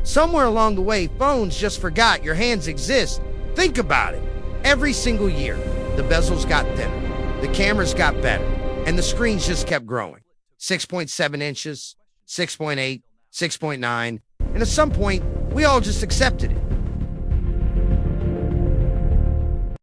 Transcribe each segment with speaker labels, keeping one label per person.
Speaker 1: Somewhere along the way, phones just forgot your hands exist. Think about it. Every single year, the bezels got thinner, the cameras got better, and the screens just kept growing. 6.7 inches, 6.8, 6.9, and at some point, we all just accepted it.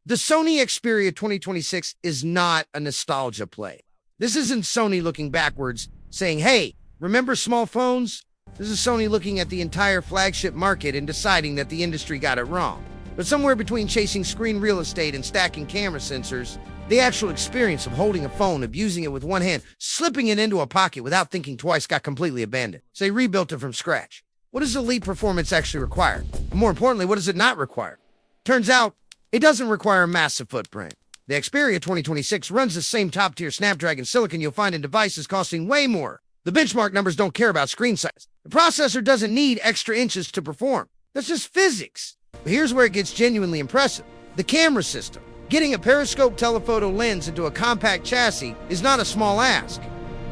Speaker 1: The Sony Xperia 2026 is not a nostalgia play. This isn't Sony looking backwards, saying, hey, remember small phones? This is Sony looking at the entire flagship market and deciding that the industry got it wrong. But somewhere between chasing screen real estate and stacking camera sensors, the actual experience of holding a phone, abusing it with one hand, slipping it into a pocket without thinking twice got completely abandoned. So they rebuilt it from scratch. What does elite performance actually require? And more importantly, what does it not require? Turns out, it doesn't require a massive footprint. The Xperia 2026 runs the same top-tier Snapdragon silicon you'll find in devices costing way more. The benchmark numbers don't care about screen size. The processor doesn't need extra inches to perform. That's just physics. But here's where it gets genuinely impressive. The camera system. Getting a periscope telephoto lens into a compact chassis is not a small ask.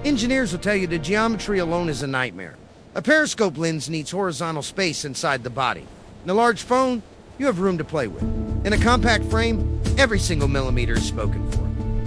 Speaker 1: Engineers will tell you the geometry alone is a nightmare. A periscope lens needs horizontal space inside the body. In a large phone, you have room to play with. In a compact frame, every single millimeter is spoken for.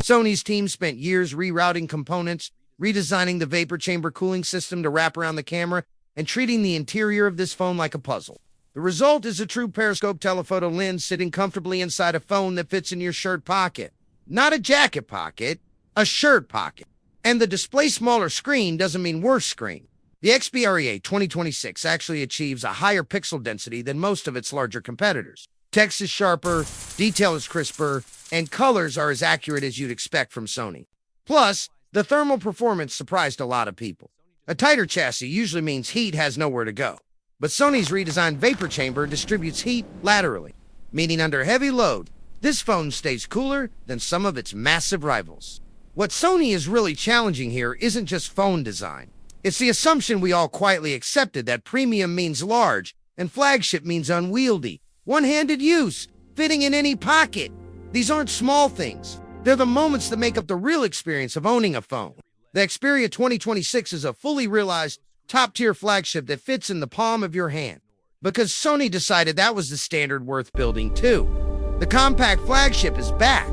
Speaker 1: Sony's team spent years rerouting components, redesigning the vapor chamber cooling system to wrap around the camera, and treating the interior of this phone like a puzzle. The result is a true periscope telephoto lens sitting comfortably inside a phone that fits in your shirt pocket. Not a jacket pocket, a shirt pocket. And the display smaller screen doesn't mean worse screen. The Xperia 2026 actually achieves a higher pixel density than most of its larger competitors. Text is sharper, detail is crisper, and colors are as accurate as you'd expect from Sony. Plus, the thermal performance surprised a lot of people. A tighter chassis usually means heat has nowhere to go. But Sony's redesigned vapor chamber distributes heat laterally, meaning under heavy load, this phone stays cooler than some of its massive rivals. What Sony is really challenging here isn't just phone design. It's the assumption we all quietly accepted that premium means large and flagship means unwieldy, one-handed use, fitting in any pocket. These aren't small things. They're the moments that make up the real experience of owning a phone. The Xperia 2026 is a fully realized, top-tier flagship that fits in the palm of your hand. Because Sony decided that was the standard worth building too. The compact flagship is back.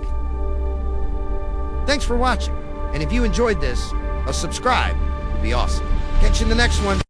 Speaker 1: Thanks for watching. And if you enjoyed this, a subscribe would be awesome. Catch you in the next one.